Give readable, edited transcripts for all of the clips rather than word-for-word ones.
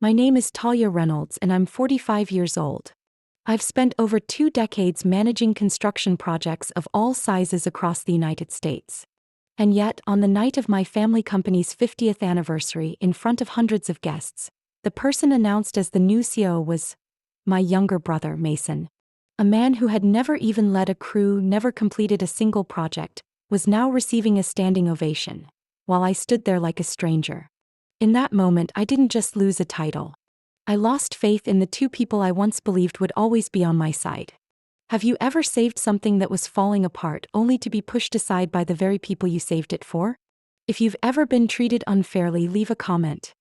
My name is Talia Reynolds and I'm 45 years old. I've spent over 2 decades managing construction projects of all sizes across the United States. And yet, on the night of my family company's 50th anniversary in front of hundreds of guests, the person announced as the new CEO was my younger brother, Mason. A man who had never even led a crew, never completed a single project, was now receiving a standing ovation, while I stood there like a stranger. In that moment, I didn't just lose a title. I lost faith in the two people I once believed would always be on my side. Have you ever saved something that was falling apart only to be pushed aside by the very people you saved it for? If you've ever been treated unfairly, leave a comment.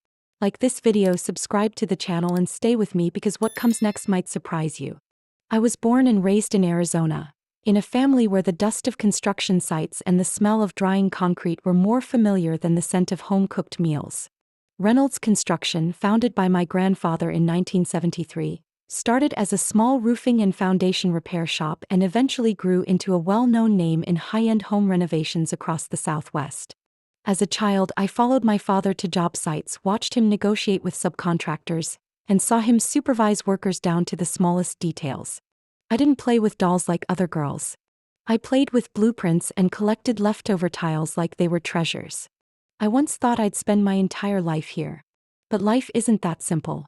Like this video, subscribe to the channel and stay with me because what comes next might surprise you. I was born and raised in Arizona, in a family where the dust of construction sites and the smell of drying concrete were more familiar than the scent of home-cooked meals. Reynolds Construction, founded by my grandfather in 1973, started as a small roofing and foundation repair shop and eventually grew into a well-known name in high-end home renovations across the Southwest. As a child, I followed my father to job sites, watched him negotiate with subcontractors, and saw him supervise workers down to the smallest details. I didn't play with dolls like other girls. I played with blueprints and collected leftover tiles like they were treasures. I once thought I'd spend my entire life here. But life isn't that simple.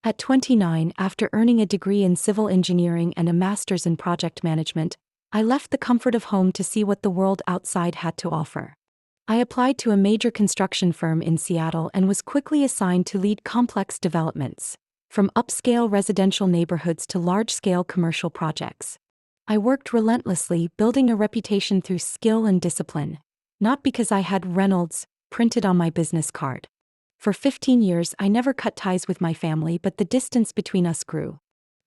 At 29, after earning a degree in civil engineering and a master's in project management, I left the comfort of home to see what the world outside had to offer. I applied to a major construction firm in Seattle and was quickly assigned to lead complex developments, from upscale residential neighborhoods to large-scale commercial projects. I worked relentlessly, building a reputation through skill and discipline, not because I had Reynolds printed on my business card. For 15 years, I never cut ties with my family, but the distance between us grew.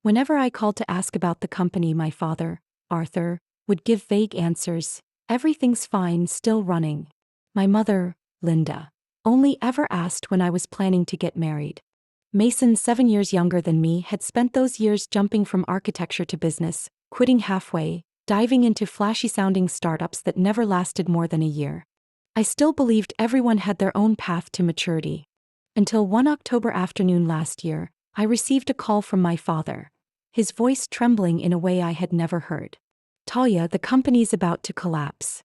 Whenever I called to ask about the company, my father, Arthur, would give vague answers. Everything's fine, still running. My mother, Linda, only ever asked when I was planning to get married. Mason, 7 years younger than me, had spent those years jumping from architecture to business, quitting halfway, diving into flashy-sounding startups that never lasted more than a year. I still believed everyone had their own path to maturity. Until one October afternoon last year, I received a call from my father, his voice trembling in a way I had never heard. Talia, the company's about to collapse.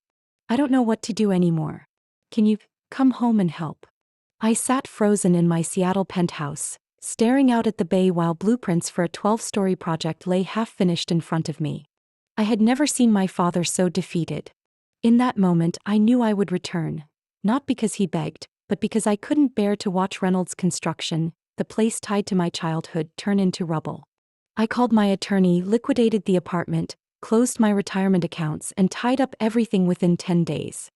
I don't know what to do anymore. Can you come home and help? I sat frozen in my Seattle penthouse, staring out at the bay while blueprints for a 12-story project lay half-finished in front of me. I had never seen my father so defeated. In that moment, I knew I would return, not because he begged, but because I couldn't bear to watch Reynolds Construction, the place tied to my childhood, turn into rubble. I called my attorney, liquidated the apartment, closed my retirement accounts, and tied up everything within 10 days.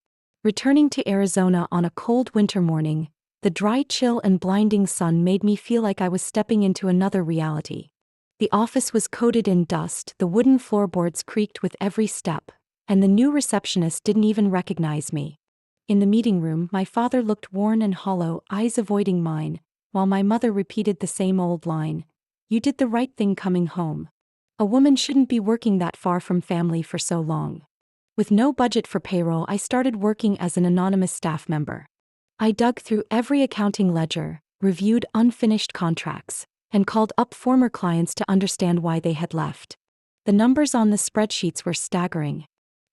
Returning to Arizona on a cold winter morning, the dry chill and blinding sun made me feel like I was stepping into another reality. The office was coated in dust, the wooden floorboards creaked with every step, and the new receptionist didn't even recognize me. In the meeting room, my father looked worn and hollow, eyes avoiding mine, while my mother repeated the same old line, "You did the right thing coming home. A woman shouldn't be working that far from family for so long." With no budget for payroll, I started working as an anonymous staff member. I dug through every accounting ledger, reviewed unfinished contracts, and called up former clients to understand why they had left. The numbers on the spreadsheets were staggering.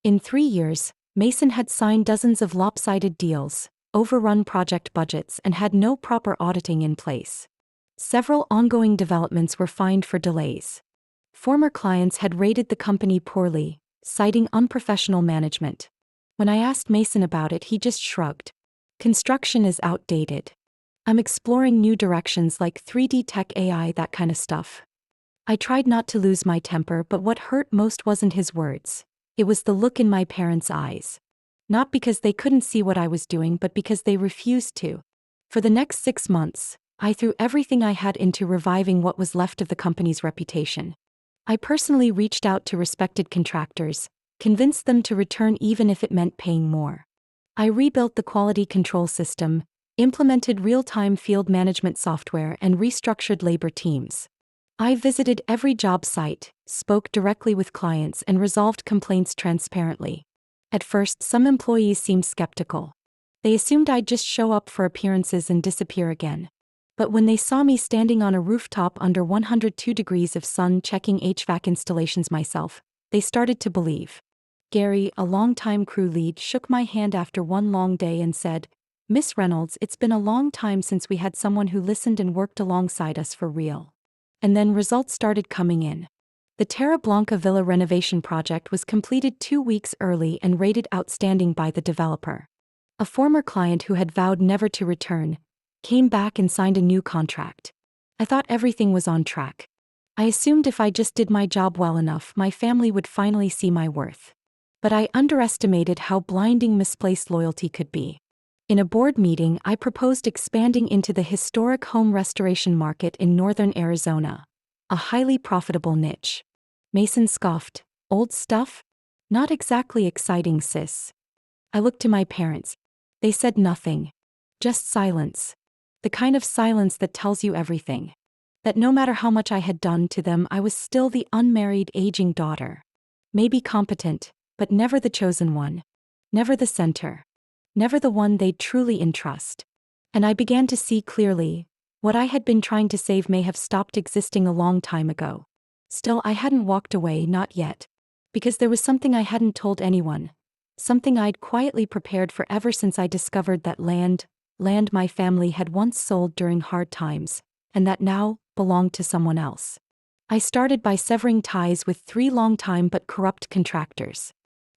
In 3 years, Mason had signed dozens of lopsided deals, overrun project budgets, and had no proper auditing in place. Several ongoing developments were fined for delays. Former clients had rated the company poorly, citing unprofessional management. When I asked Mason about it, he just shrugged. Construction is outdated. I'm exploring new directions like 3D tech, AI, that kind of stuff. I tried not to lose my temper, but what hurt most wasn't his words. It was the look in my parents' eyes. Not because they couldn't see what I was doing, but because they refused to. For the next 6 months, I threw everything I had into reviving what was left of the company's reputation. I personally reached out to respected contractors, convinced them to return even if it meant paying more. I rebuilt the quality control system, implemented real-time field management software, and restructured labor teams. I visited every job site, spoke directly with clients, and resolved complaints transparently. At first, some employees seemed skeptical. They assumed I'd just show up for appearances and disappear again. But when they saw me standing on a rooftop under 102 degrees of sun checking HVAC installations myself, they started to believe. Gary, a longtime crew lead, shook my hand after one long day and said, "Miss Reynolds, it's been a long time since we had someone who listened and worked alongside us for real." And then results started coming in. The Terra Blanca Villa renovation project was completed 2 weeks early and rated outstanding by the developer. A former client who had vowed never to return came back and signed a new contract. I thought everything was on track. I assumed if I just did my job well enough, my family would finally see my worth. But I underestimated how blinding misplaced loyalty could be. In a board meeting, I proposed expanding into the historic home restoration market in northern Arizona, a highly profitable niche. Mason scoffed. "Old stuff? Not exactly exciting, sis." I looked to my parents. They said nothing. Just silence. The kind of silence that tells you everything. That no matter how much I had done to them, I was still the unmarried, aging daughter. Maybe competent, but never the chosen one. Never the center. Never the one they'd truly entrust. And I began to see clearly, what I had been trying to save may have stopped existing a long time ago. Still, I hadn't walked away, not yet. Because there was something I hadn't told anyone. Something I'd quietly prepared for ever since I discovered that land my family had once sold during hard times, and that now belonged to someone else. I started by severing ties with 3 long-time but corrupt contractors.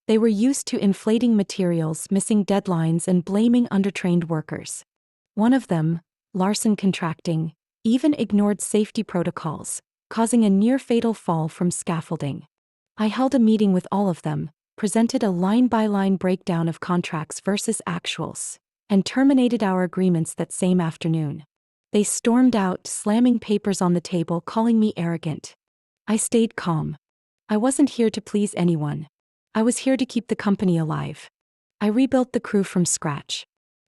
They were used to inflating materials, missing deadlines, and blaming undertrained workers. One of them, Larson Contracting, even ignored safety protocols, causing a near-fatal fall from scaffolding. I held a meeting with all of them, presented a line-by-line breakdown of contracts versus actuals, and terminated our agreements that same afternoon. They stormed out, slamming papers on the table, calling me arrogant. I stayed calm. I wasn't here to please anyone. I was here to keep the company alive. I rebuilt the crew from scratch.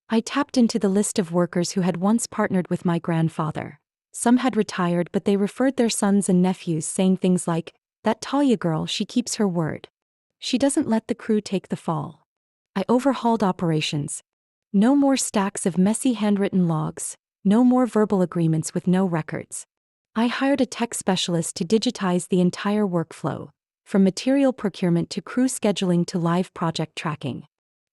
I tapped into the list of workers who had once partnered with my grandfather. Some had retired, but they referred their sons and nephews, saying things like, "That Talia girl, she keeps her word. She doesn't let the crew take the fall." I overhauled operations. No more stacks of messy handwritten logs, no more verbal agreements with no records. I hired a tech specialist to digitize the entire workflow, from material procurement to crew scheduling to live project tracking.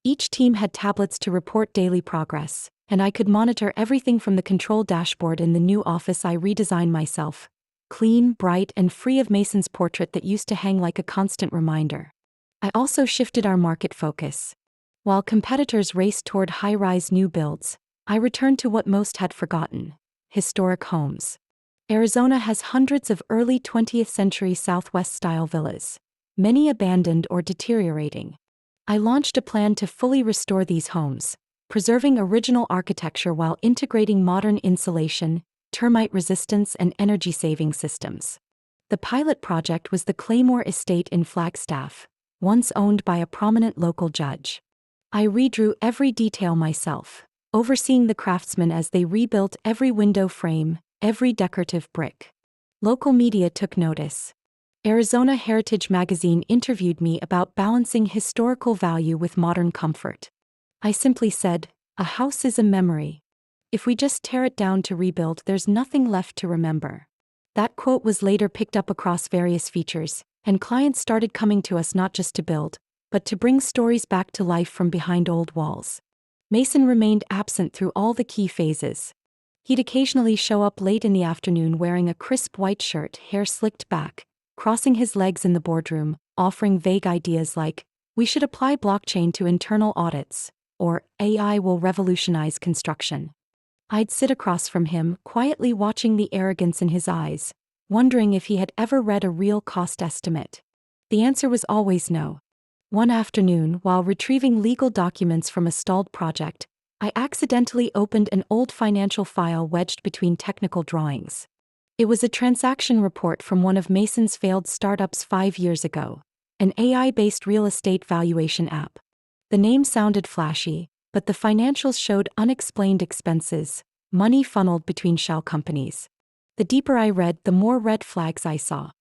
Each team had tablets to report daily progress, and I could monitor everything from the control dashboard in the new office I redesigned myself, clean, bright, and free of Mason's portrait that used to hang like a constant reminder. I also shifted our market focus. While competitors raced toward high-rise new builds, I returned to what most had forgotten: historic homes. Arizona has hundreds of early 20th century Southwest-style villas, many abandoned or deteriorating. I launched a plan to fully restore these homes, preserving original architecture while integrating modern insulation, termite resistance, and energy-saving systems. The pilot project was the Claymore Estate in Flagstaff, once owned by a prominent local judge. I redrew every detail myself, overseeing the craftsmen as they rebuilt every window frame, every decorative brick. Local media took notice. Arizona Heritage Magazine interviewed me about balancing historical value with modern comfort. I simply said, "A house is a memory. If we just tear it down to rebuild, there's nothing left to remember." That quote was later picked up across various features, and clients started coming to us not just to build, but to bring stories back to life from behind old walls. Mason remained absent through all the key phases. He'd occasionally show up late in the afternoon wearing a crisp white shirt, hair slicked back, crossing his legs in the boardroom, offering vague ideas like, "We should apply blockchain to internal audits," or "AI will revolutionize construction." I'd sit across from him, quietly watching the arrogance in his eyes, wondering if he had ever read a real cost estimate. The answer was always no. One afternoon, while retrieving legal documents from a stalled project, I accidentally opened an old financial file wedged between technical drawings. It was a transaction report from one of Mason's failed startups 5 years ago, an AI-based real estate valuation app. The name sounded flashy, but the financials showed unexplained expenses, money funneled between shell companies. The deeper I read, the more red flags I saw.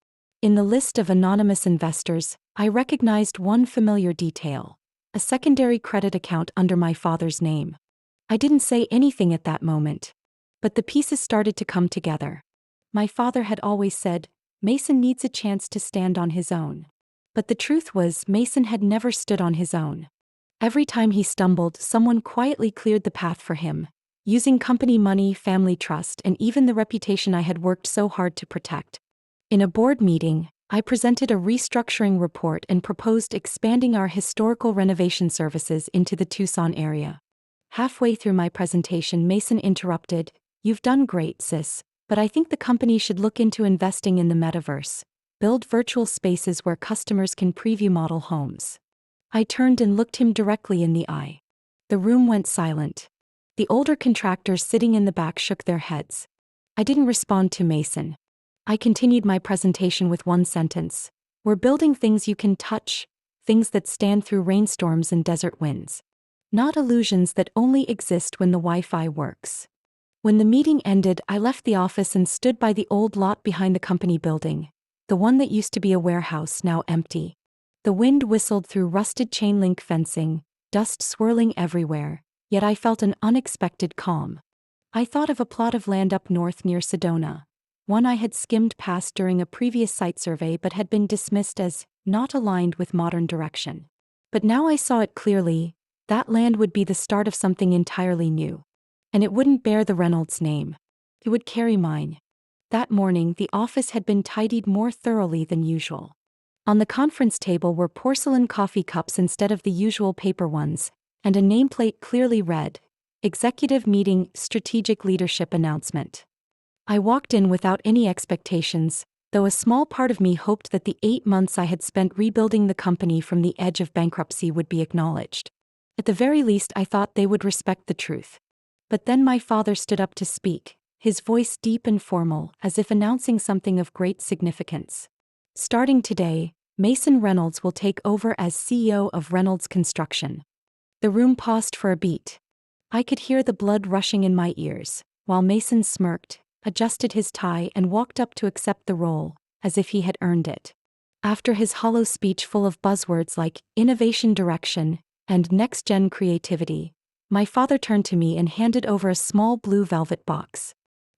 In the list of anonymous investors, I recognized one familiar detail: a secondary credit account under my father's name. I didn't say anything at that moment. But the pieces started to come together. My father had always said, Mason needs a chance to stand on his own. But the truth was, Mason had never stood on his own. Every time he stumbled, someone quietly cleared the path for him, using company money, family trust, and even the reputation I had worked so hard to protect. In a board meeting, I presented a restructuring report and proposed expanding our historical renovation services into the Tucson area. Halfway through my presentation, Mason interrupted, "You've done great, sis, but I think the company should look into investing in the metaverse. Build virtual spaces where customers can preview model homes." I turned and looked him directly in the eye. The room went silent. The older contractors sitting in the back shook their heads. I didn't respond to Mason. I continued my presentation with one sentence. "We're building things you can touch, things that stand through rainstorms and desert winds. Not illusions that only exist when the Wi-Fi works." When the meeting ended, I left the office and stood by the old lot behind the company building, the one that used to be a warehouse, now empty. The wind whistled through rusted chain-link fencing, dust swirling everywhere, yet I felt an unexpected calm. I thought of a plot of land up north near Sedona, one I had skimmed past during a previous site survey but had been dismissed as not aligned with modern direction. But now I saw it clearly. That land would be the start of something entirely new. And it wouldn't bear the Reynolds name. It would carry mine. That morning, the office had been tidied more thoroughly than usual. On the conference table were porcelain coffee cups instead of the usual paper ones, and a nameplate clearly read, "Executive Meeting, Strategic Leadership Announcement." I walked in without any expectations, though a small part of me hoped that the 8 months I had spent rebuilding the company from the edge of bankruptcy would be acknowledged. At the very least, I thought they would respect the truth. But then my father stood up to speak, his voice deep and formal, as if announcing something of great significance. "Starting today, Mason Reynolds will take over as CEO of Reynolds Construction." The room paused for a beat. I could hear the blood rushing in my ears, while Mason smirked, adjusted his tie, and walked up to accept the role, as if he had earned it. After his hollow speech full of buzzwords like innovation direction and next-gen creativity, my father turned to me and handed over a small blue velvet box.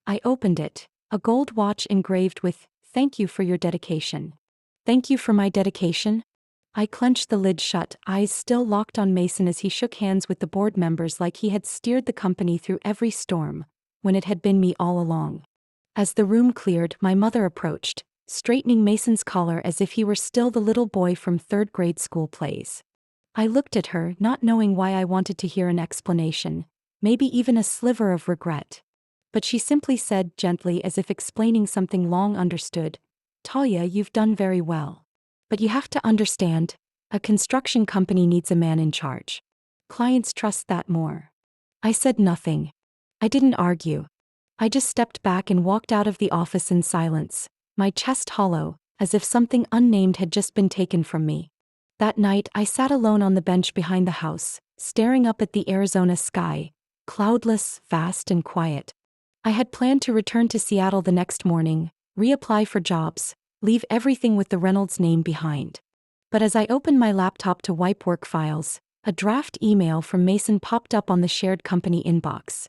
I opened it, a gold watch engraved with, "Thank you for your dedication." "Thank you for my dedication?" I clenched the lid shut, eyes still locked on Mason as he shook hands with the board members like he had steered the company through every storm, when it had been me all along. As the room cleared, my mother approached, straightening Mason's collar as if he were still the little boy from third-grade school plays. I looked at her, not knowing why I wanted to hear an explanation, maybe even a sliver of regret. But she simply said gently, as if explaining something long understood, "Talia, you've done very well. But you have to understand, a construction company needs a man in charge. Clients trust that more." I said nothing. I didn't argue. I just stepped back and walked out of the office in silence, my chest hollow, as if something unnamed had just been taken from me. That night, I sat alone on the bench behind the house, staring up at the Arizona sky, cloudless, vast, and quiet. I had planned to return to Seattle the next morning, reapply for jobs, leave everything with the Reynolds name behind. But as I opened my laptop to wipe work files, a draft email from Mason popped up on the shared company inbox.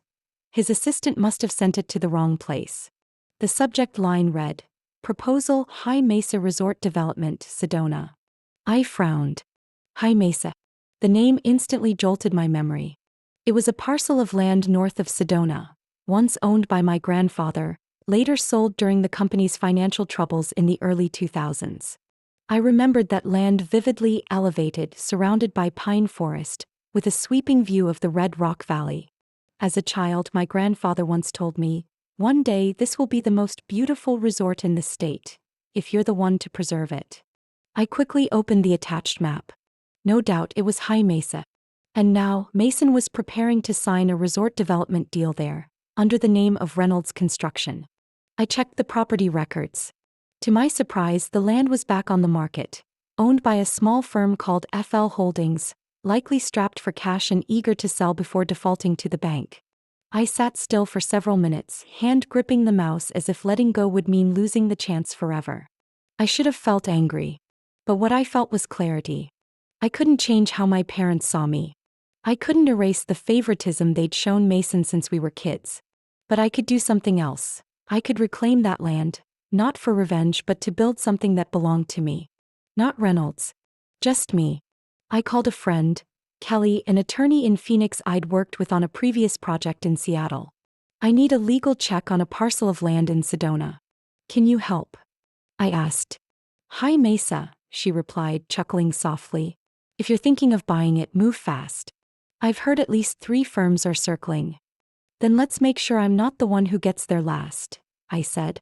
His assistant must have sent it to the wrong place. The subject line read, "Proposal, High Mesa Resort Development, Sedona." I frowned. High Mesa. The name instantly jolted my memory. It was a parcel of land north of Sedona, once owned by my grandfather, later sold during the company's financial troubles in the early 2000s. I remembered that land vividly, elevated, surrounded by pine forest, with a sweeping view of the Red Rock Valley. As a child, my grandfather once told me, "One day this will be the most beautiful resort in the state, if you're the one to preserve it." I quickly opened the attached map. No doubt it was High Mesa. And now, Mason was preparing to sign a resort development deal there, under the name of Reynolds Construction. I checked the property records. To my surprise, the land was back on the market, owned by a small firm called FL Holdings, likely strapped for cash and eager to sell before defaulting to the bank. I sat still for several minutes, hand gripping the mouse as if letting go would mean losing the chance forever. I should have felt angry. But what I felt was clarity. I couldn't change how my parents saw me. I couldn't erase the favoritism they'd shown Mason since we were kids. But I could do something else. I could reclaim that land, not for revenge but to build something that belonged to me. Not Reynolds. Just me. I called a friend, Kelly, an attorney in Phoenix I'd worked with on a previous project in Seattle. I need a legal check on a parcel of land in Sedona. Can you help? I asked. High Mesa, she replied, chuckling softly. If you're thinking of buying it, move fast. I've heard at least 3 firms are circling. Then let's make sure I'm not the one who gets there last, I said.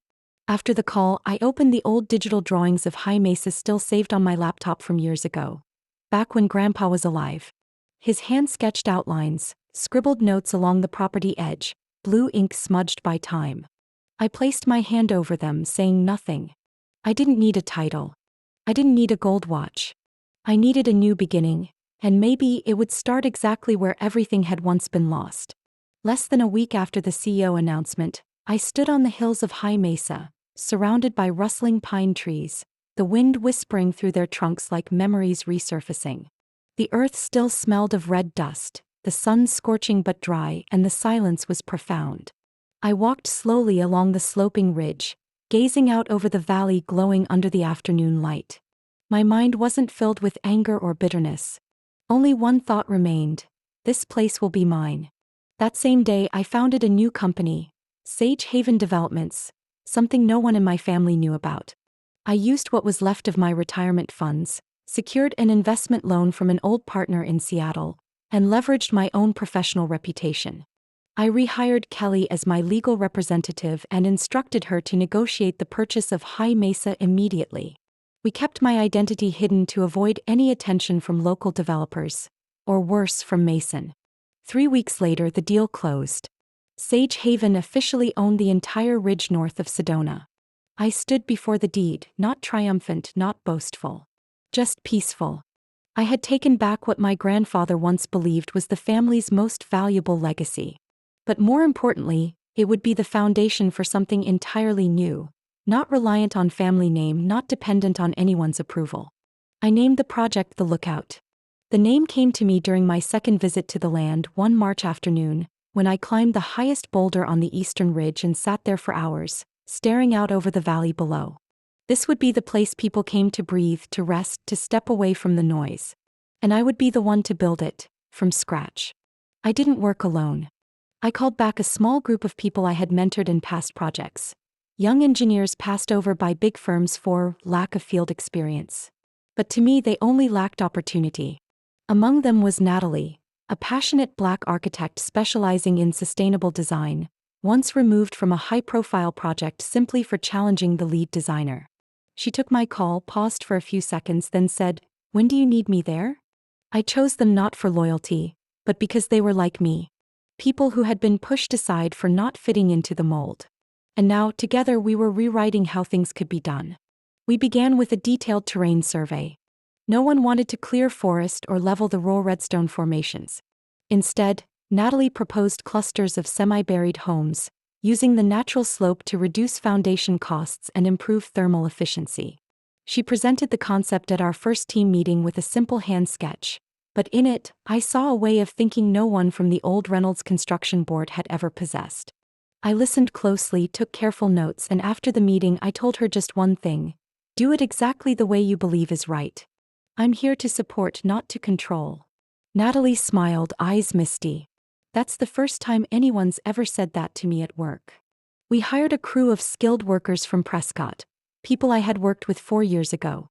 After the call, I opened the old digital drawings of High Mesa still saved on my laptop from years ago. Back when Grandpa was alive. His hand-sketched outlines, scribbled notes along the property edge, blue ink smudged by time. I placed my hand over them, saying nothing. I didn't need a title. I didn't need a gold watch. I needed a new beginning, and maybe it would start exactly where everything had once been lost. Less than a week after the CEO announcement, I stood on the hills of High Mesa, surrounded by rustling pine trees, the wind whispering through their trunks like memories resurfacing. The earth still smelled of red dust, the sun scorching but dry, and the silence was profound. I walked slowly along the sloping ridge, gazing out over the valley glowing under the afternoon light. My mind wasn't filled with anger or bitterness. Only one thought remained: this place will be mine. That same day I founded a new company, Sage Haven Developments, something no one in my family knew about. I used what was left of my retirement funds, secured an investment loan from an old partner in Seattle, and leveraged my own professional reputation. I rehired Kelly as my legal representative and instructed her to negotiate the purchase of High Mesa immediately. We kept my identity hidden to avoid any attention from local developers, or worse, from Mason. 3 weeks later, the deal closed. Sage Haven officially owned the entire ridge north of Sedona. I stood before the deed, not triumphant, not boastful. Just peaceful. I had taken back what my grandfather once believed was the family's most valuable legacy. But more importantly, it would be the foundation for something entirely new, not reliant on family name, not dependent on anyone's approval. I named the project The Lookout. The name came to me during my second visit to the land one March afternoon, when I climbed the highest boulder on the eastern ridge and sat there for hours, staring out over the valley below. This would be the place people came to breathe, to rest, to step away from the noise. And I would be the one to build it, from scratch. I didn't work alone. I called back a small group of people I had mentored in past projects. Young engineers passed over by big firms for lack of field experience. But to me, they only lacked opportunity. Among them was Natalie, a passionate Black architect specializing in sustainable design, once removed from a high-profile project simply for challenging the lead designer. She took my call, paused for a few seconds, then said, "When do you need me there?" I chose them not for loyalty, but because they were like me. People who had been pushed aside for not fitting into the mold. And now, together, we were rewriting how things could be done. We began with a detailed terrain survey. No one wanted to clear forest or level the raw redstone formations. Instead, Natalie proposed clusters of semi-buried homes, using the natural slope to reduce foundation costs and improve thermal efficiency. She presented the concept at our first team meeting with a simple hand sketch, but in it, I saw a way of thinking no one from the old Reynolds construction board had ever possessed. I listened closely, took careful notes, and after the meeting I told her just one thing: do it exactly the way you believe is right. I'm here to support, not to control. Natalie smiled, eyes misty. That's the first time anyone's ever said that to me at work. We hired a crew of skilled workers from Prescott, people I had worked with 4 years ago.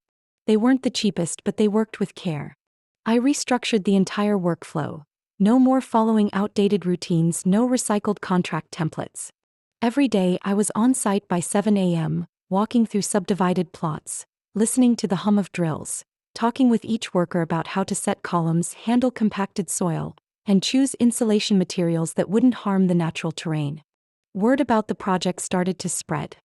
They weren't the cheapest, but they worked with care. I restructured the entire workflow. No more following outdated routines, no recycled contract templates. Every day I was on site by 7 a.m., walking through subdivided plots, listening to the hum of drills, talking with each worker about how to set columns, handle compacted soil, and choose insulation materials that wouldn't harm the natural terrain. Word about the project started to spread.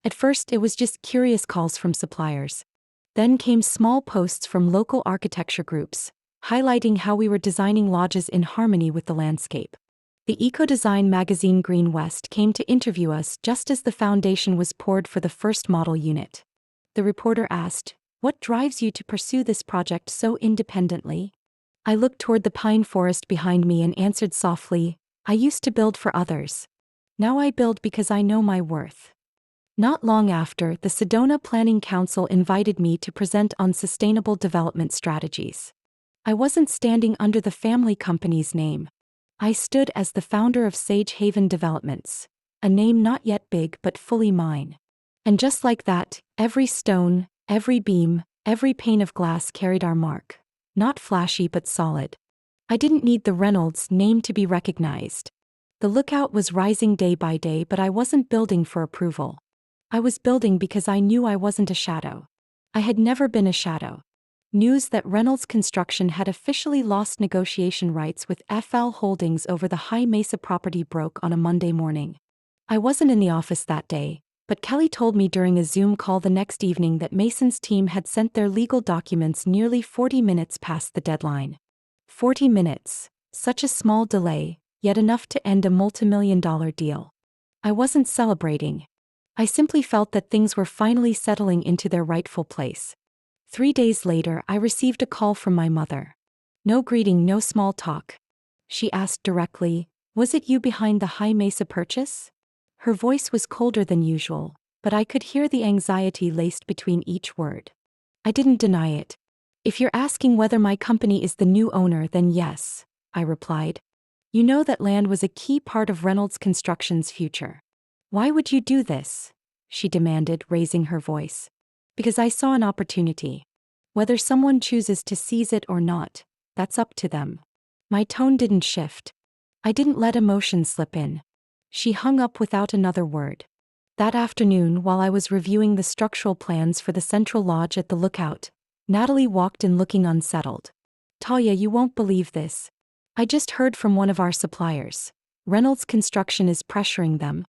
At first it was just curious calls from suppliers. Then came small posts from local architecture groups, highlighting how we were designing lodges in harmony with the landscape. The eco-design magazine Green West came to interview us just as the foundation was poured for the first model unit. The reporter asked, "What drives you to pursue this project so independently?" I looked toward the pine forest behind me and answered softly, "I used to build for others. Now I build because I know my worth. Not long after, the Sedona Planning Council invited me to present on sustainable development strategies. I wasn't standing under the family company's name. I stood as the founder of Sage Haven Developments, a name not yet big but fully mine. And just like that, every stone, every beam, every pane of glass carried our mark. Not flashy but solid. I didn't need the Reynolds name to be recognized. The lookout was rising day by day, but I wasn't building for approval. I was building because I knew I wasn't a shadow. I had never been a shadow. News that Reynolds Construction had officially lost negotiation rights with FL Holdings over the High Mesa property broke on a Monday morning. I wasn't in the office that day, but Kelly told me during a Zoom call the next evening that Mason's team had sent their legal documents nearly 40 minutes past the deadline. 40 minutes, such a small delay, yet enough to end a multimillion-dollar deal. I wasn't celebrating. I simply felt that things were finally settling into their rightful place. 3 days later, I received a call from my mother. No greeting, no small talk. She asked directly, "Was it you behind the High Mesa purchase?" Her voice was colder than usual, but I could hear the anxiety laced between each word. I didn't deny it. "If you're asking whether my company is the new owner, then yes," I replied. "You know that land was a key part of Reynolds Construction's future. Why would you do this?" she demanded, raising her voice. "Because I saw an opportunity. Whether someone chooses to seize it or not, that's up to them." My tone didn't shift. I didn't let emotion slip in. She hung up without another word. That afternoon, while I was reviewing the structural plans for the central lodge at the lookout, Natalie walked in looking unsettled. "Talia, you won't believe this. I just heard from one of our suppliers. Reynolds Construction is pressuring them.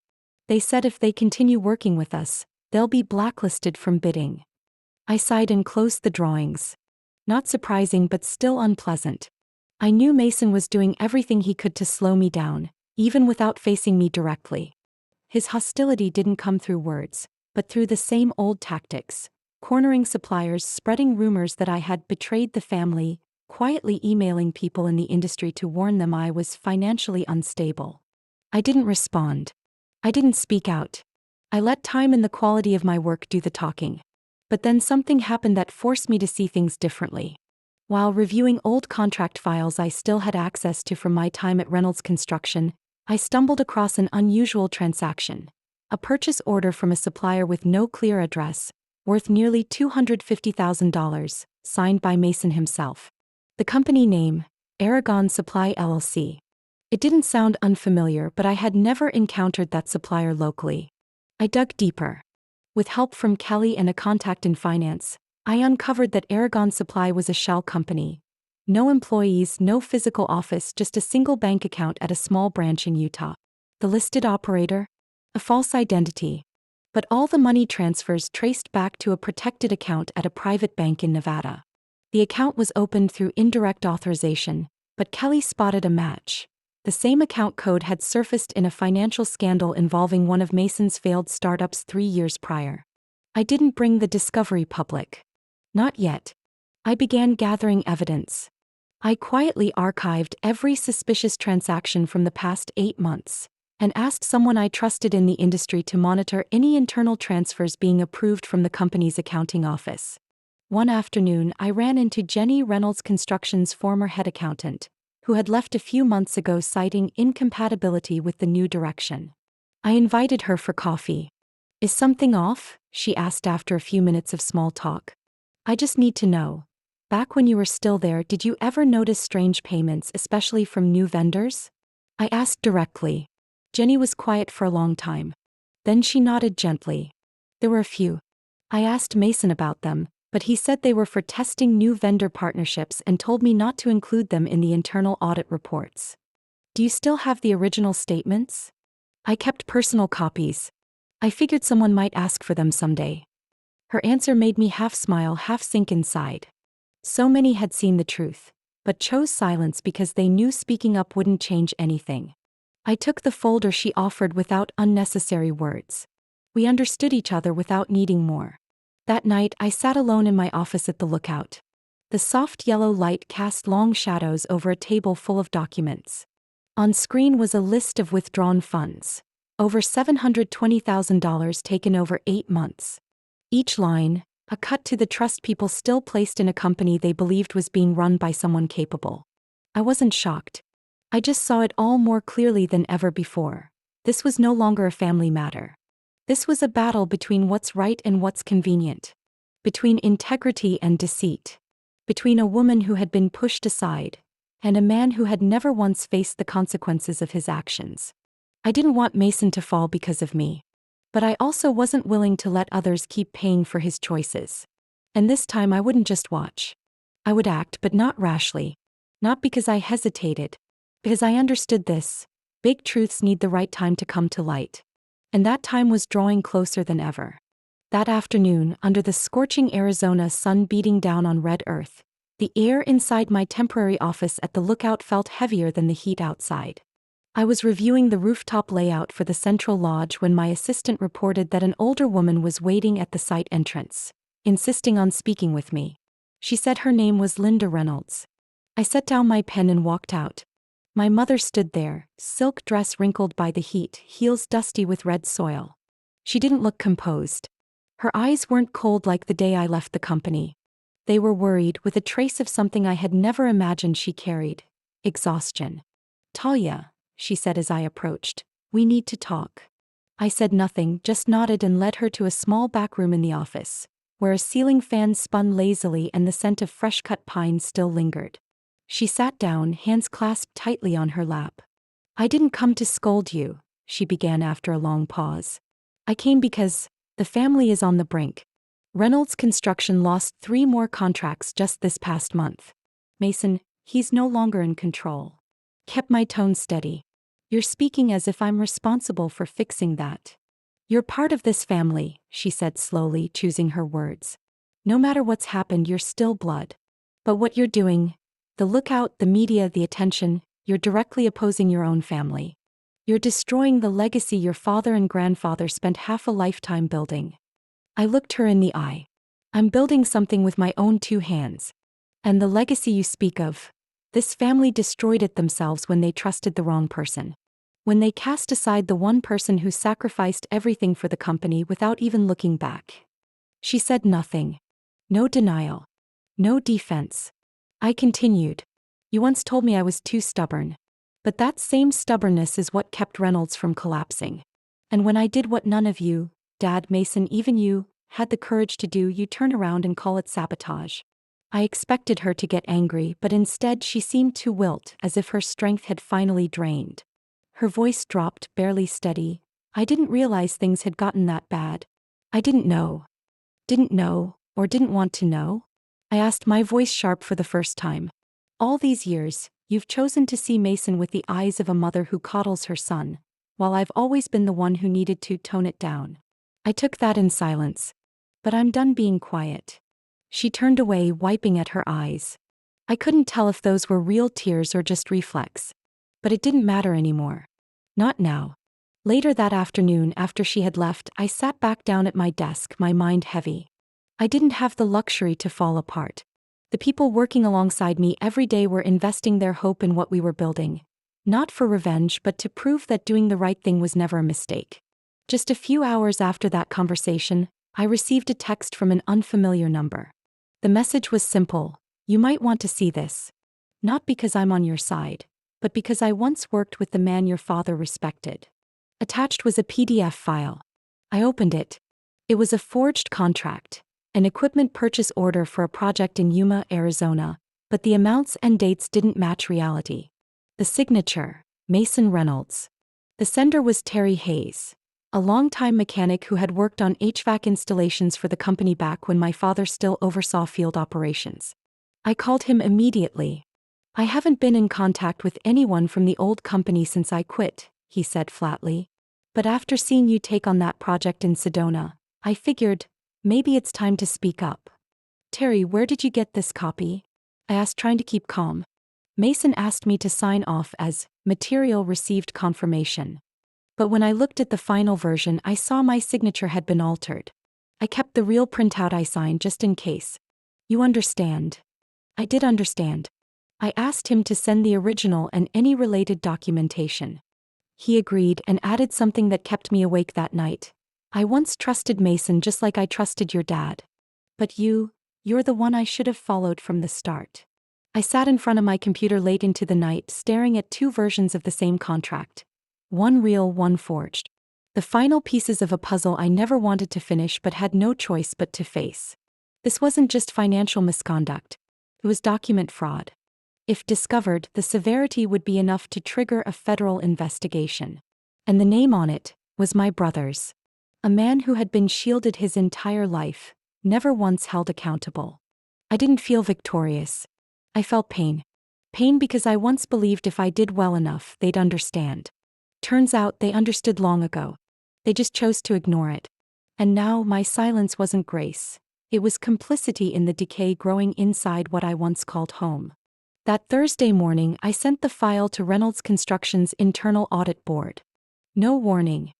They said if they continue working with us, they'll be blacklisted from bidding." I sighed and closed the drawings. Not surprising but still unpleasant. I knew Mason was doing everything he could to slow me down, even without facing me directly. His hostility didn't come through words, but through the same old tactics: cornering suppliers, spreading rumors that I had betrayed the family, quietly emailing people in the industry to warn them I was financially unstable. I didn't respond. I didn't speak out. I let time and the quality of my work do the talking. But then something happened that forced me to see things differently. While reviewing old contract files I still had access to from my time at Reynolds Construction, I stumbled across an unusual transaction: a purchase order from a supplier with no clear address, worth nearly $250,000, signed by Mason himself. The company name: Aragon Supply LLC. It didn't sound unfamiliar, but I had never encountered that supplier locally. I dug deeper. With help from Kelly and a contact in finance, I uncovered that Aragon Supply was a shell company. No employees, no physical office, just a single bank account at a small branch in Utah. The listed operator? A false identity. But all the money transfers traced back to a protected account at a private bank in Nevada. The account was opened through indirect authorization, but Kelly spotted a match. The same account code had surfaced in a financial scandal involving one of Mason's failed startups 3 years prior. I didn't bring the discovery public. Not yet. I began gathering evidence. I quietly archived every suspicious transaction from the past 8 months, and asked someone I trusted in the industry to monitor any internal transfers being approved from the company's accounting office. One afternoon, I ran into Jenny Reynolds Construction's former head accountant, who had left a few months ago citing incompatibility with the new direction. I invited her for coffee. "Is something off?" she asked after a few minutes of small talk. "I just need to know. Back when you were still there, did you ever notice strange payments, especially from new vendors?" I asked directly. Jenny was quiet for a long time. Then she nodded gently. "There were a few. I asked Mason about them, but he said they were for testing new vendor partnerships and told me not to include them in the internal audit reports." "Do you still have the original statements?" "I kept personal copies. I figured someone might ask for them someday." Her answer made me half smile, half sink inside. So many had seen the truth, but chose silence because they knew speaking up wouldn't change anything. I took the folder she offered without unnecessary words. We understood each other without needing more. That night, I sat alone in my office at the lookout. The soft yellow light cast long shadows over a table full of documents. On screen was a list of withdrawn funds. Over $720,000 taken over 8 months. Each line, a cut to the trust people still placed in a company they believed was being run by someone capable. I wasn't shocked. I just saw it all more clearly than ever before. This was no longer a family matter. This was a battle between what's right and what's convenient. Between integrity and deceit. Between a woman who had been pushed aside, and a man who had never once faced the consequences of his actions. I didn't want Mason to fall because of me. But I also wasn't willing to let others keep paying for his choices. And this time I wouldn't just watch. I would act, but not rashly. Not because I hesitated. Because I understood this. Big truths need the right time to come to light. And that time was drawing closer than ever. That afternoon, under the scorching Arizona sun beating down on red earth, the air inside my temporary office at the Lookout felt heavier than the heat outside. I was reviewing the rooftop layout for the central lodge when my assistant reported that an older woman was waiting at the site entrance, insisting on speaking with me. She said her name was Linda Reynolds. I set down my pen and walked out. My mother stood there, silk dress wrinkled by the heat, heels dusty with red soil. She didn't look composed. Her eyes weren't cold like the day I left the company. They were worried, with a trace of something I had never imagined she carried: exhaustion. "Talia," she said as I approached, "we need to talk." I said nothing, just nodded and led her to a small back room in the office, where a ceiling fan spun lazily and the scent of fresh-cut pine still lingered. She sat down, hands clasped tightly on her lap. "I didn't come to scold you," she began after a long pause. "I came because the family is on the brink. Reynolds Construction lost 3 more contracts just this past month. Mason, he's no longer in control." Kept my tone steady. "You're speaking as if I'm responsible for fixing that." "You're part of this family," she said slowly, choosing her words. "No matter what's happened, you're still blood. But what you're doing, the Lookout, the media, the attention, you're directly opposing your own family. You're destroying the legacy your father and grandfather spent half a lifetime building." I looked her in the eye. "I'm building something with my own 2 hands. And the legacy you speak of, this family destroyed it themselves when they trusted the wrong person. When they cast aside the one person who sacrificed everything for the company without even looking back." She said nothing. No denial. No defense. I continued. "You once told me I was too stubborn. But that same stubbornness is what kept Reynolds from collapsing. And when I did what none of you, Dad, Mason, even you, had the courage to do, you turn around and call it sabotage." I expected her to get angry, but instead she seemed to wilt, as if her strength had finally drained. Her voice dropped, barely steady. "I didn't realize things had gotten that bad. I didn't know. Didn't know, or didn't want to know?" I asked, my voice sharp for the first time. "All these years, you've chosen to see Mason with the eyes of a mother who coddles her son, while I've always been the one who needed to tone it down." I took that in silence. "But I'm done being quiet." She turned away, wiping at her eyes. I couldn't tell if those were real tears or just reflex. But it didn't matter anymore. Not now. Later that afternoon, after she had left, I sat back down at my desk, my mind heavy. I didn't have the luxury to fall apart. The people working alongside me every day were investing their hope in what we were building. Not for revenge, but to prove that doing the right thing was never a mistake. Just a few hours after that conversation, I received a text from an unfamiliar number. The message was simple: "You might want to see this. Not because I'm on your side, but because I once worked with the man your father respected." Attached was a PDF file. I opened it. It was a forged contract, an equipment purchase order for a project in Yuma, Arizona, but the amounts and dates didn't match reality. The signature: Mason Reynolds. The sender was Terry Hayes, a longtime mechanic who had worked on HVAC installations for the company back when my father still oversaw field operations. I called him immediately. "I haven't been in contact with anyone from the old company since I quit," he said flatly. "But after seeing you take on that project in Sedona, I figured, maybe it's time to speak up." "Terry, where did you get this copy?" I asked, trying to keep calm. "Mason asked me to sign off as material received confirmation. But when I looked at the final version, I saw my signature had been altered. I kept the real printout I signed just in case. You understand?" I did understand. I asked him to send the original and any related documentation. He agreed and added something that kept me awake that night. I once trusted Mason just like I trusted your dad. But you're the one I should have followed from the start. I sat in front of my computer late into the night staring at two versions of the same contract. One real, one forged. The final pieces of a puzzle I never wanted to finish but had no choice but to face. This wasn't just financial misconduct. It was document fraud. If discovered, the severity would be enough to trigger a federal investigation. And the name on it was my brother's. A man who had been shielded his entire life, never once held accountable. I didn't feel victorious. I felt pain. Pain because I once believed if I did well enough, they'd understand. Turns out they understood long ago. They just chose to ignore it. And now my silence wasn't grace. It was complicity in the decay growing inside what I once called home. That Thursday morning, I sent the file to Reynolds Construction's internal audit board. No warning.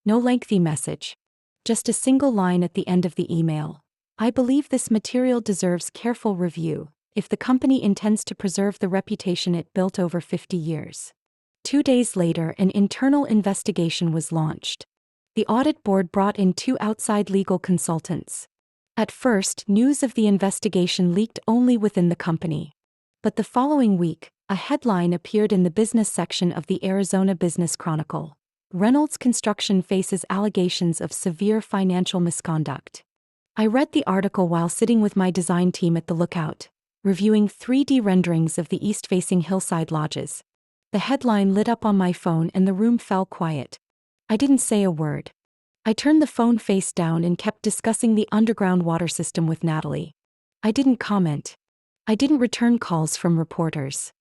No lengthy message. Just a single line at the end of the email. I believe this material deserves careful review, if the company intends to preserve the reputation it built over 50 years. 2 days later, an internal investigation was launched. The audit board brought in 2 outside legal consultants. At first, news of the investigation leaked only within the company. But the following week, a headline appeared in the business section of the Arizona Business Chronicle. Reynolds Construction faces allegations of severe financial misconduct. I read the article while sitting with my design team at the Lookout, reviewing 3D renderings of the east-facing hillside lodges. The headline lit up on my phone and the room fell quiet. I didn't say a word. I turned the phone face down and kept discussing the underground water system with Natalie. I didn't comment. I didn't return calls from reporters.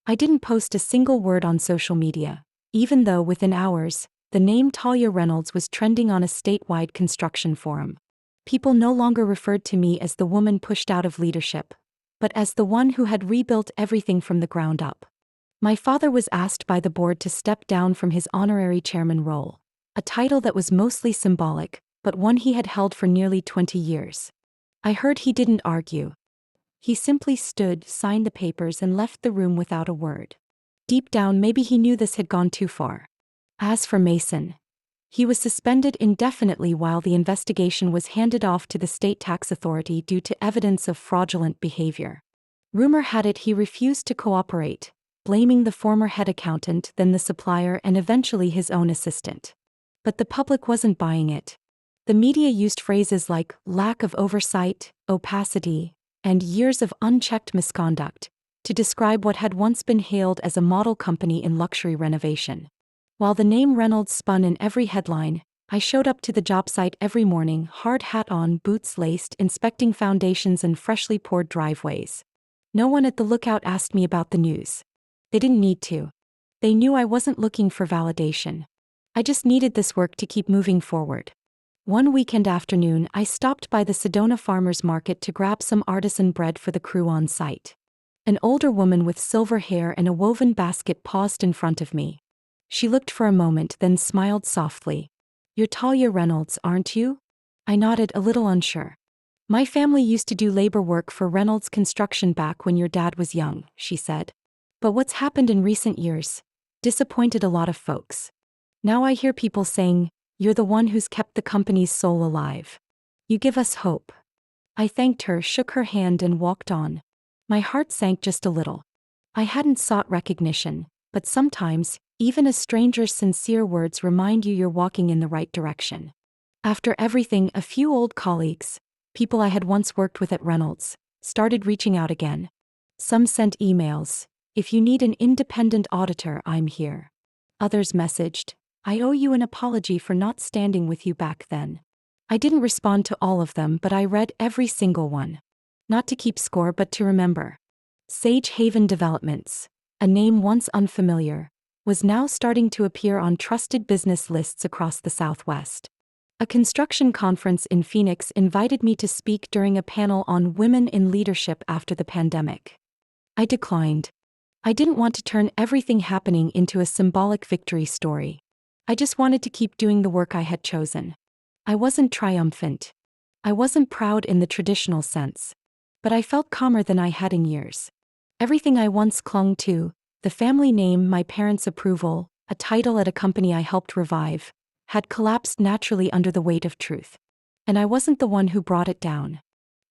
I didn't post a single word on social media, even though within hours, the name Talia Reynolds was trending on a statewide construction forum. People no longer referred to me as the woman pushed out of leadership, but as the one who had rebuilt everything from the ground up. My father was asked by the board to step down from his honorary chairman role, a title that was mostly symbolic, but one he had held for nearly 20 years. I heard he didn't argue. He simply stood, signed the papers, and left the room without a word. Deep down, maybe he knew this had gone too far. As for Mason, he was suspended indefinitely while the investigation was handed off to the state tax authority due to evidence of fraudulent behavior. Rumor had it he refused to cooperate, blaming the former head accountant, then the supplier, and eventually his own assistant. But the public wasn't buying it. The media used phrases like lack of oversight, opacity, and years of unchecked misconduct to describe what had once been hailed as a model company in luxury renovation. While the name Reynolds spun in every headline, I showed up to the job site every morning, hard hat on, boots laced, inspecting foundations and freshly poured driveways. No one at the Lookout asked me about the news. They didn't need to. They knew I wasn't looking for validation. I just needed this work to keep moving forward. One weekend afternoon, I stopped by the Sedona Farmers Market to grab some artisan bread for the crew on site. An older woman with silver hair and a woven basket paused in front of me. She looked for a moment, then smiled softly. "You're Talia Reynolds, aren't you?" I nodded, a little unsure. "My family used to do labor work for Reynolds Construction back when your dad was young," she said. "But what's happened in recent years disappointed a lot of folks. Now I hear people saying, you're the one who's kept the company's soul alive. You give us hope." I thanked her, shook her hand, and walked on. My heart sank just a little. I hadn't sought recognition, but sometimes, even a stranger's sincere words remind you you're walking in the right direction. After everything, a few old colleagues, people I had once worked with at Reynolds, started reaching out again. Some sent emails. "If you need an independent auditor, I'm here." Others messaged, "I owe you an apology for not standing with you back then." I didn't respond to all of them, but I read every single one. Not to keep score, but to remember. Sage Haven Developments, a name once unfamiliar, was now starting to appear on trusted business lists across the Southwest. A construction conference in Phoenix invited me to speak during a panel on women in leadership after the pandemic. I declined. I didn't want to turn everything happening into a symbolic victory story. I just wanted to keep doing the work I had chosen. I wasn't triumphant. I wasn't proud in the traditional sense. But I felt calmer than I had in years. Everything I once clung to, the family name, my parents' approval, a title at a company I helped revive, had collapsed naturally under the weight of truth. And I wasn't the one who brought it down.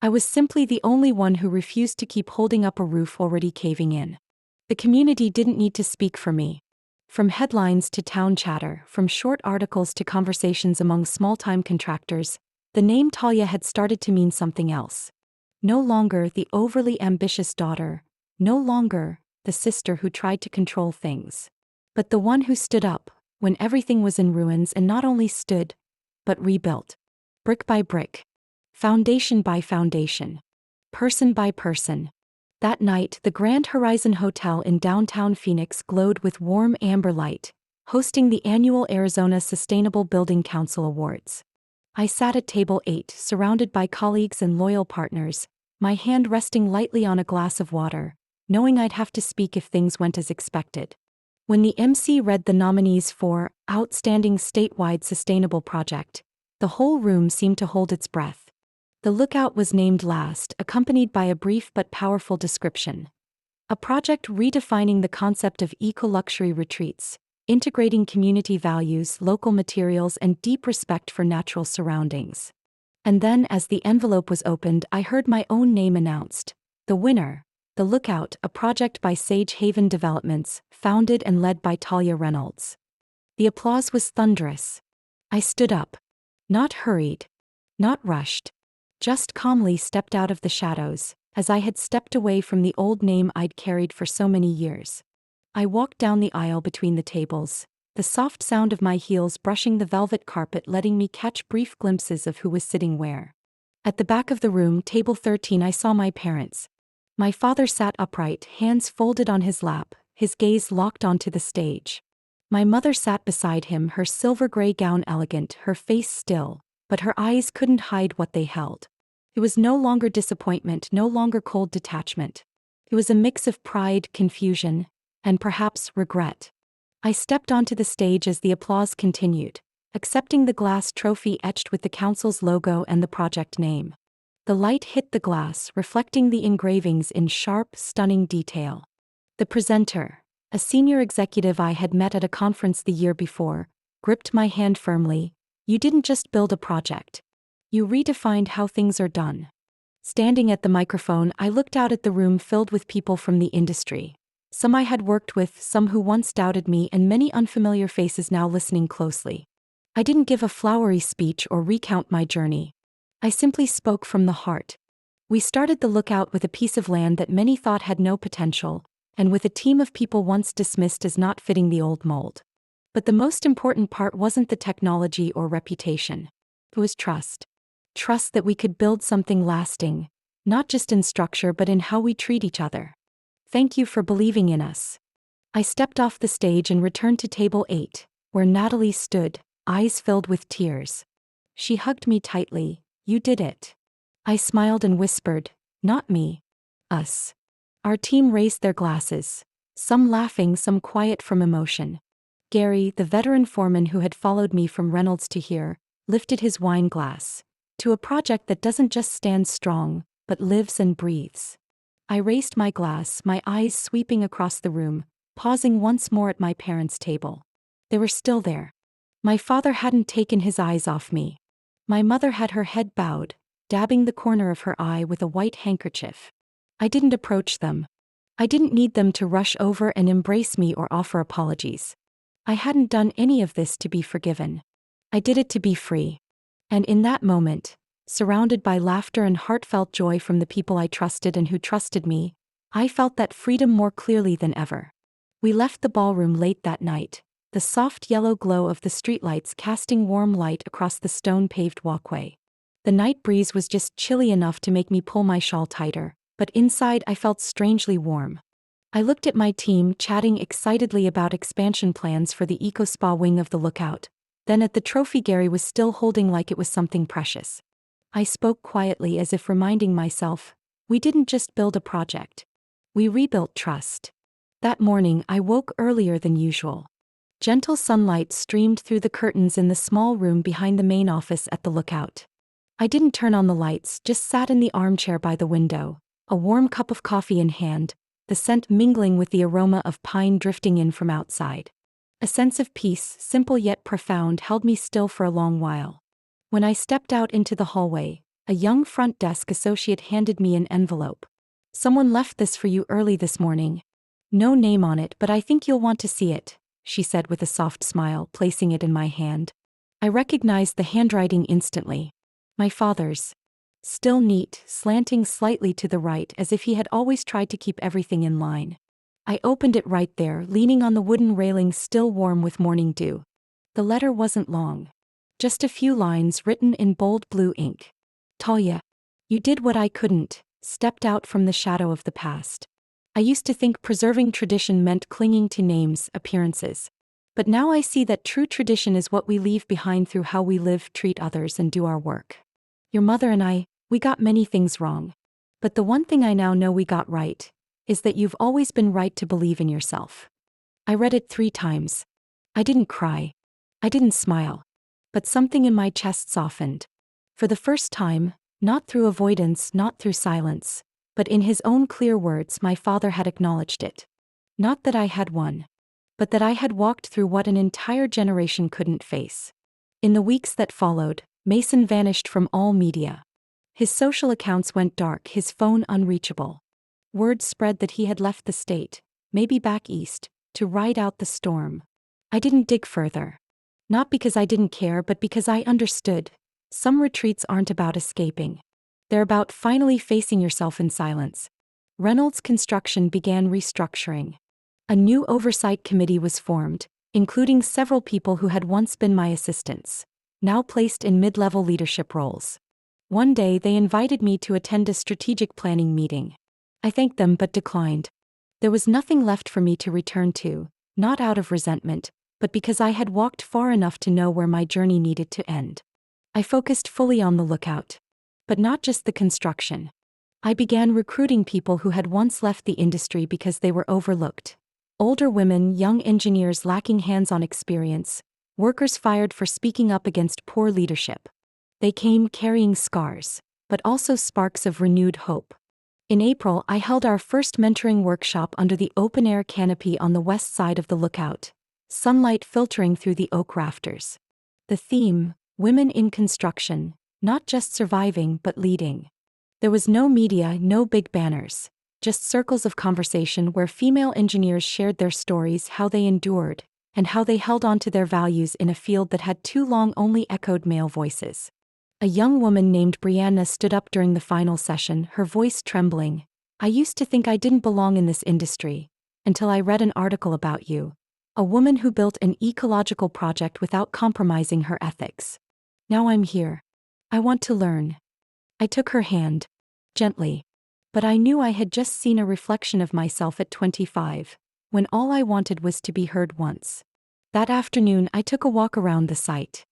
I was simply the only one who refused to keep holding up a roof already caving in. The community didn't need to speak for me. From headlines to town chatter, from short articles to conversations among small-time contractors, the name Talia had started to mean something else. No longer the overly ambitious daughter, no longer the sister who tried to control things, but the one who stood up when everything was in ruins and not only stood, but rebuilt. Brick by brick. Foundation by foundation. Person by person. That night, the Grand Horizon Hotel in downtown Phoenix glowed with warm amber light, hosting the annual Arizona Sustainable Building Council Awards. I sat at table 8, surrounded by colleagues and loyal partners, my hand resting lightly on a glass of water, knowing I'd have to speak if things went as expected. When the MC read the nominees for Outstanding Statewide Sustainable Project, the whole room seemed to hold its breath. The Lookout was named last, accompanied by a brief but powerful description. A project redefining the concept of eco-luxury retreats, integrating community values, local materials, and deep respect for natural surroundings. And then, as the envelope was opened, I heard my own name announced. The winner, The Lookout, a project by Sage Haven Developments, founded and led by Talia Reynolds. The applause was thunderous. I stood up. Not hurried. Not rushed. Just calmly stepped out of the shadows, as I had stepped away from the old name I'd carried for so many years. I walked down the aisle between the tables, the soft sound of my heels brushing the velvet carpet letting me catch brief glimpses of who was sitting where. At the back of the room, table 13, I saw my parents. My father sat upright, hands folded on his lap, his gaze locked onto the stage. My mother sat beside him, her silver gray gown elegant, her face still, but her eyes couldn't hide what they held. It was no longer disappointment, no longer cold detachment. It was a mix of pride, confusion, and perhaps regret. I stepped onto the stage as the applause continued, accepting the glass trophy etched with the council's logo and the project name. The light hit the glass, reflecting the engravings in sharp, stunning detail. The presenter, a senior executive I had met at a conference the year before, gripped my hand firmly. You didn't just build a project. You redefined how things are done. Standing at the microphone, I looked out at the room filled with people from the industry. Some I had worked with, some who once doubted me, and many unfamiliar faces now listening closely. I didn't give a flowery speech or recount my journey. I simply spoke from the heart. We started the Lookout with a piece of land that many thought had no potential, and with a team of people once dismissed as not fitting the old mold. But the most important part wasn't the technology or reputation. It was trust. Trust that we could build something lasting, not just in structure but in how we treat each other. Thank you for believing in us. I stepped off the stage and returned to table 8, where Natalie stood, eyes filled with tears. She hugged me tightly. You did it. I smiled and whispered, not me. Us. Our team raised their glasses, some laughing, some quiet from emotion. Gary, the veteran foreman who had followed me from Reynolds to here, lifted his wine glass. To a project that doesn't just stand strong, but lives and breathes. I raised my glass, my eyes sweeping across the room, pausing once more at my parents' table. They were still there. My father hadn't taken his eyes off me. My mother had her head bowed, dabbing the corner of her eye with a white handkerchief. I didn't approach them. I didn't need them to rush over and embrace me or offer apologies. I hadn't done any of this to be forgiven. I did it to be free. And in that moment, surrounded by laughter and heartfelt joy from the people I trusted and who trusted me, I felt that freedom more clearly than ever. We left the ballroom late that night, the soft yellow glow of the streetlights casting warm light across the stone-paved walkway. The night breeze was just chilly enough to make me pull my shawl tighter, but inside I felt strangely warm. I looked at my team chatting excitedly about expansion plans for the eco-spa wing of the Lookout, then at the trophy Gary was still holding like it was something precious. I spoke quietly as if reminding myself, we didn't just build a project. We rebuilt trust. That morning I woke earlier than usual. Gentle sunlight streamed through the curtains in the small room behind the main office at the Lookout. I didn't turn on the lights, just sat in the armchair by the window, a warm cup of coffee in hand, the scent mingling with the aroma of pine drifting in from outside. A sense of peace, simple yet profound, held me still for a long while. When I stepped out into the hallway, a young front desk associate handed me an envelope. "Someone left this for you early this morning. No name on it, but I think you'll want to see it," she said with a soft smile, placing it in my hand. I recognized the handwriting instantly. My father's. Still neat, slanting slightly to the right as if he had always tried to keep everything in line. I opened it right there, leaning on the wooden railing still warm with morning dew. The letter wasn't long. Just a few lines written in bold blue ink. "Talia, you did what I couldn't, stepped out from the shadow of the past. I used to think preserving tradition meant clinging to names, appearances. But now I see that true tradition is what we leave behind through how we live, treat others, and do our work. Your mother and I, we got many things wrong. But the one thing I now know we got right is that you've always been right to believe in yourself." I read it 3 times. I didn't cry. I didn't smile. But something in my chest softened. For the first time, not through avoidance, not through silence, but in his own clear words, my father had acknowledged it. Not that I had won, but that I had walked through what an entire generation couldn't face. In the weeks that followed, Mason vanished from all media. His social accounts went dark, his phone unreachable. Word spread that he had left the state, maybe back east, to ride out the storm. I didn't dig further. Not because I didn't care, but because I understood. Some retreats aren't about escaping. They're about finally facing yourself in silence. Reynolds Construction began restructuring. A new oversight committee was formed, including several people who had once been my assistants, now placed in mid-level leadership roles. One day they invited me to attend a strategic planning meeting. I thanked them but declined. There was nothing left for me to return to, not out of resentment, but because I had walked far enough to know where my journey needed to end. I focused fully on the lookout. But not just the construction. I began recruiting people who had once left the industry because they were overlooked. Older women, young engineers lacking hands-on experience, workers fired for speaking up against poor leadership. They came carrying scars, but also sparks of renewed hope. In April, I held our first mentoring workshop under the open-air canopy on the west side of the lookout, sunlight filtering through the oak rafters. The theme, Women in Construction, not just surviving but leading. There was no media, no big banners, just circles of conversation where female engineers shared their stories, how they endured, and how they held on to their values in a field that had too long only echoed male voices. A young woman named Brianna stood up during the final session, her voice trembling. "I used to think I didn't belong in this industry, until I read an article about you. A woman who built an ecological project without compromising her ethics. Now I'm here. I want to learn." I took her hand. Gently. But I knew I had just seen a reflection of myself at 25, when all I wanted was to be heard once. That afternoon I took a walk around the site.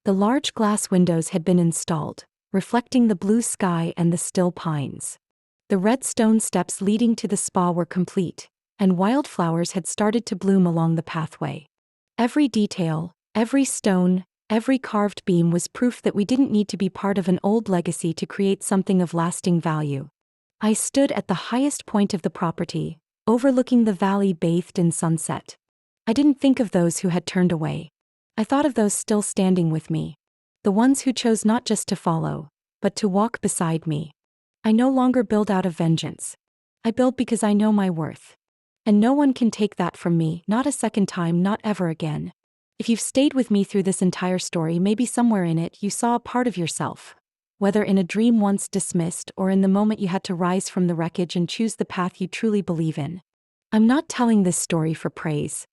The large glass windows had been installed, reflecting the blue sky and the still pines. The red stone steps leading to the spa were complete, and wildflowers had started to bloom along the pathway. Every detail, every stone, every carved beam was proof that we didn't need to be part of an old legacy to create something of lasting value. I stood at the highest point of the property, overlooking the valley bathed in sunset. I didn't think of those who had turned away. I thought of those still standing with me. The ones who chose not just to follow, but to walk beside me. I no longer build out of vengeance. I build because I know my worth. And no one can take that from me, not a second time, not ever again. If you've stayed with me through this entire story, maybe somewhere in it you saw a part of yourself. Whether in a dream once dismissed or in the moment you had to rise from the wreckage and choose the path you truly believe in. I'm not telling this story for praise.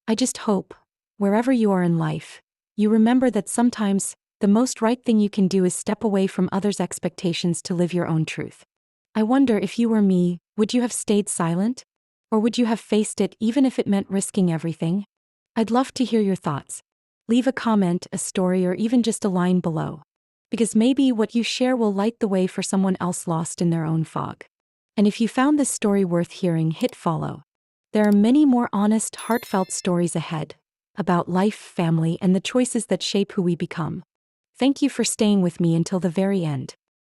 I just hope, wherever you are in life, you remember that sometimes, the most right thing you can do is step away from others' expectations to live your own truth. I wonder if you were me, would you have stayed silent? Or would you have faced it even if it meant risking everything? I'd love to hear your thoughts. Leave a comment, a story, or even just a line below. Because maybe what you share will light the way for someone else lost in their own fog. And if you found this story worth hearing, hit follow. There are many more honest, heartfelt stories ahead, about life, family, and the choices that shape who we become. Thank you for staying with me until the very end.